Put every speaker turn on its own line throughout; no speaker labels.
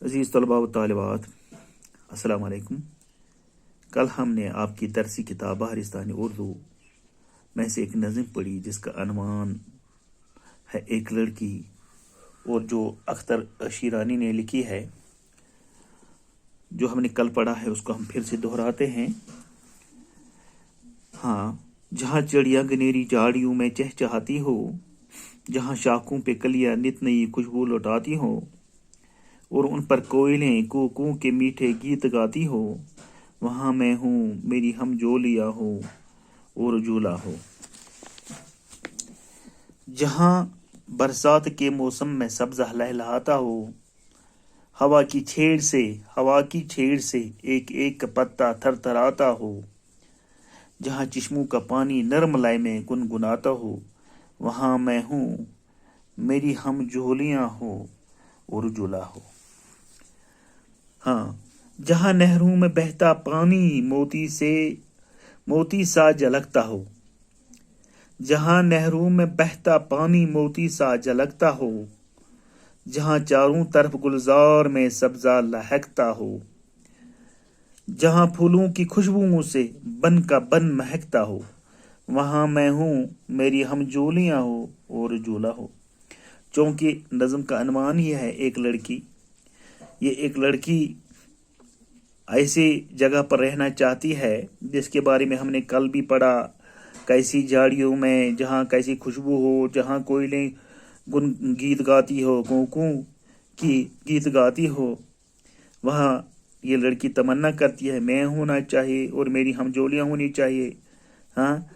अज़ीज़ तलबा व तालिबात, अस्सलाम वालेकुम। कल हमने आपकी दरसी किताब बहारिस्तानी उर्दू में से एक नज़म पढ़ी जिसका अनवान है एक लड़की, और जो अख्तर शीरानी ने लिखी है। जो हमने कल पढ़ा है उसको हम फिर से दोहराते हैं। हाँ, जहाँ चिड़िया गनेरी झाड़ियों में चहचहाती हो, जहाँ शाखों पे कलियां नित नई खुशबू लौटाती हो, और उन पर कोयलें कू कू के मीठे गीत गाती हो, वहाँ मैं हूँ, मेरी हमजोलिया हो और झूला हो। जहाँ बरसात के मौसम में सब्ज़ा लहलहाता हो, हवा की छेड़ से एक एक पत्ता थरथराता हो, जहाँ चश्मों का पानी नरम लय में गुनगुनाता हो, वहाँ मैं हूँ, मेरी हमजोलियाँ हो और झूला हो। हाँ, जहाँ नहरों में बहता पानी मोती सा झलकता हो, जहाँ नहरों में बहता पानी मोती सा झलकता हो, जहाँ चारों तरफ गुलजार में सब्जा लहकता हो, जहाँ फूलों की खुशबुओं से बन का बन महकता हो, वहाँ मैं हूँ, मेरी हमजोलियाँ हो और झूला हो। चूँकि नज़म का अनवान ही है एक लड़की, ये एक लड़की ऐसी जगह पर रहना चाहती है जिसके बारे में हमने कल भी पढ़ा। कैसी झाड़ियों में जहाँ कैसी खुशबू हो, जहाँ कोयलें गुन गीत गाती हो, कूकू की गीत गाती हो, वहाँ ये लड़की तमन्ना करती है मैं होना चाहिए और मेरी हमजोलियाँ होनी चाहिए। हाँ,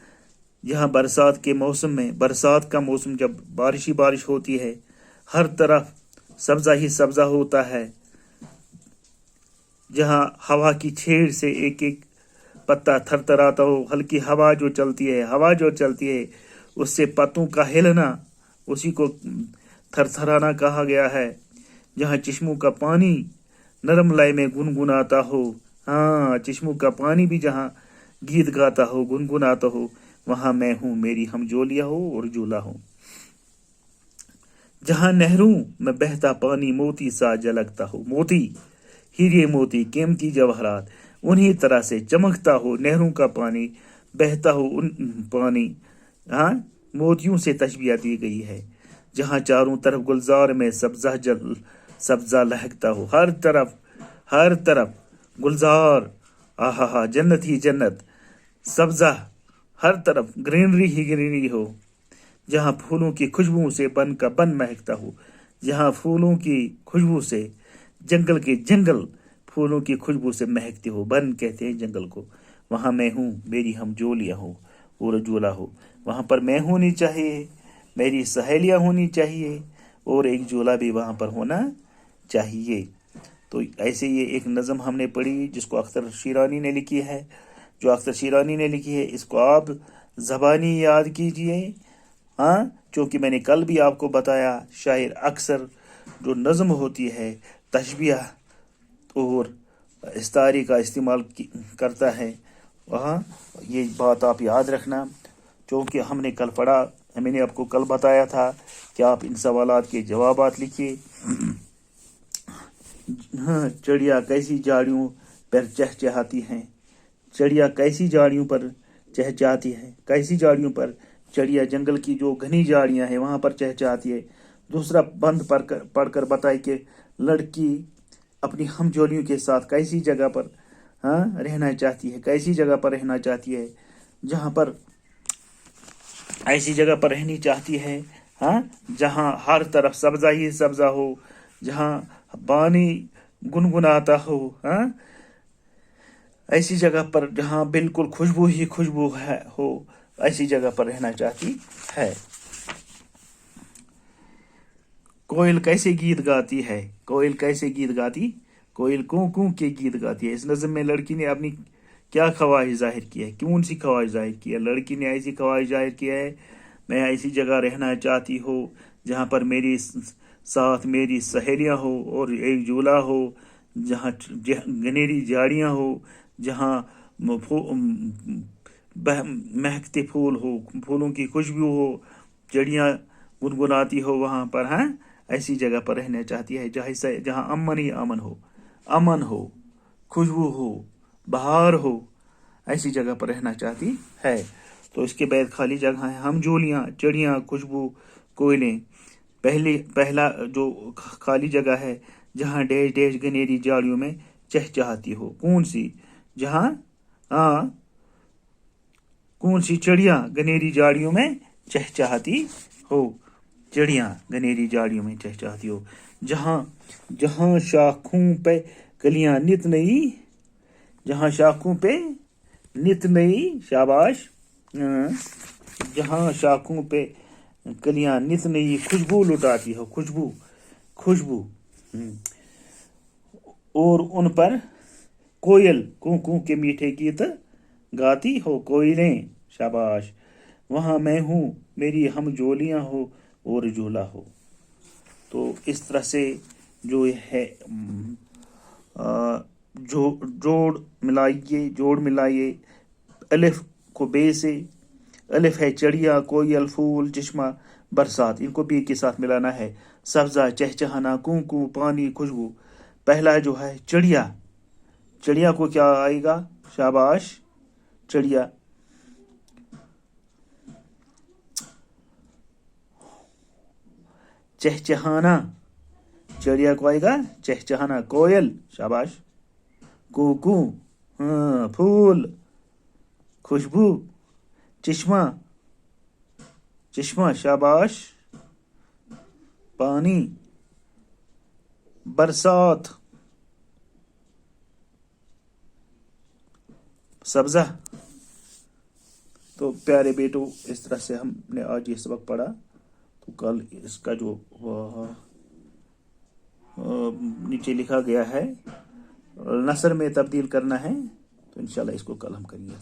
जहाँ बरसात का मौसम जब बारिश ही बारिश होती है, हर तरफ सब्जा ही सब्जा होता है, जहाँ हवा की छेड़ से एक एक पत्ता थरथराता हो, हल्की हवा जो चलती है उससे पत्तों का हिलना, उसी को थरथराना कहा गया है। जहाँ चश्मों का पानी नरम लय में गुनगुनाता हो, हाँ, चश्मों का पानी भी जहाँ गीत गाता हो, गुनगुनाता हो, वहाँ मैं हूँ, मेरी हमजोलिया हो और झूला हो। जहाँ नहरों में बहता पानी मोती सा झलकता हो, मोती, हीरे मोती, कीमती जवाहरात उन्हीं तरह से चमकता हो, नहरों का पानी बहता हो, उन पानी, हाँ, मोतियों से तशबीह दी गई है। जहाँ चारों तरफ गुलजार में सब्जा लहकता हो, हर तरफ गुलजार, आहा, जन्नत ही जन्नत, सब्जा, हर तरफ ग्रीनरी ही ग्रीनरी हो, जहाँ फूलों की खुशबू से बन का बन महकता हो, जहाँ फूलों की खुशबू से जंगल फूलों की खुशबू से महकते हो, बन कहते हैं जंगल को, वहाँ मैं हूँ, मेरी हमजोलियाँ हो और झूला हो। वहाँ पर मैं होनी चाहिए, मेरी सहेलियाँ होनी चाहिए और एक झूला भी वहाँ पर होना चाहिए। तो ऐसे ये एक नज़म हमने पढ़ी जिसको अख्तर शीरानी ने लिखी है। जो अख्तर शीरानी ने लिखी है इसको आप ज़बानी याद कीजिए। हाँ, क्योंकि मैंने कल भी आपको बताया शायर अक्सर जो नज़म होती है तशबीह और इस्तारी का इस्तेमाल करता है। वहाँ ये बात आप याद रखना, क्योंकि हमने कल पढ़ा, मैंने आपको कल बताया था कि आप इन सवालात के जवाबात लिखिए। हाँ, चिड़िया कैसी झाड़ियों पर चहचहाती हैं, चिड़िया कैसी झाड़ियों पर चहचहाती है, कैसी झाड़ियों पर चिड़िया जंगल की जो घनी झाड़ियाँ हैं वहाँ पर चहचहाती है। दूसरा बंद पढ़कर बताए कि लड़की अपनी हमजोलियों के साथ कैसी जगह पर, हाँ, रहना चाहती है, कैसी जगह पर रहना चाहती है, जहाँ पर ऐसी जगह पर रहनी चाहती है, हाँ, जहाँ हर तरफ सब्जा ही सब्जा हो, जहाँ पानी गुनगुनाता हो, हाँ, ऐसी जगह पर जहाँ बिल्कुल खुशबू ही खुशबू हो, ऐसी जगह पर रहना चाहती है। कोयल कैसे गीत गाती है, कोयल कू कू के गीत गाती है। इस नज़म में लड़की ने अपनी क्या ख्वाहिश जाहिर की है, कौन सी ख्वाहिश जाहिर की है? लड़की ने ऐसी ख्वाहिश जाहिर की है, मैं ऐसी जगह रहना चाहती हूँ जहाँ पर मेरी साथ मेरी सहेलियाँ हो और एक झूला हो, जहाँ घनेरी झाड़ियाँ हो, जहाँ महकते फूल हो, फूलों की खुशबू हो, चिड़ियाँ गुनगुनाती हो वहाँ पर, हाँ, ایسی جگہ پر رہنا چاہتی ہے جہاں امن ہی امن ہو، خوشبو ہو، بہار ہو، ایسی جگہ پر رہنا چاہتی ہے۔ تو اس کے بعد خالی جگہ ہے ہم جولیاں، چڑیاں، خوشبو، کوئلیں۔ پہلا جو خالی جگہ ہے جہاں ڈیش ڈیش گنیری جاڑیوں میں چہچہاتی ہو، کون سی؟ جہاں کون سی چڑیاں گنیری جاڑیوں میں چہچہاتی ہو، چڑیاں گنیری جاڑیوں میں چہچہاتی ہو۔ جہاں شاخوں پہ کلیاں نت نئی، جہاں شاخوں پہ نت نئی، شاباش، جہاں شاخوں پہ کلیاں نت نئی خوشبو لٹاتی ہو، خوشبو، اور ان پر کوئل کوں کوں کے میٹھے گیت گاتی ہو، کوئلیں، شاباش، وہاں میں ہوں، میری ہم جولیاں ہو اور جولا ہو۔ تو اس طرح سے جو ہے جوڑ ملائیے الف کو بے سے۔ الف ہے چڑیا، کوئل، پھول، چشمہ، برسات، ان کو بے کے ساتھ ملانا ہے۔ سبزہ، چہچہانا، کوں کوں، پانی، خوشبو۔ پہلا جو ہے چڑیا کو کیا آئے گا؟ شاباش، چڑیا، چہچہانا، چڑیا کو آئے گا چہچہانا۔ کوئل، شاباش، کوکو، پھول، خوشبو، چشمہ، شاباش، پانی، برسات، سبزہ۔ تو پیارے بیٹو، اس طرح سے ہم نے آج یہ سبق پڑھا۔ تو کل اس کا جو نیچے لکھا گیا ہے نثر میں تبدیل کرنا ہے، تو انشاءاللہ اس کو کل ہم کریں گے۔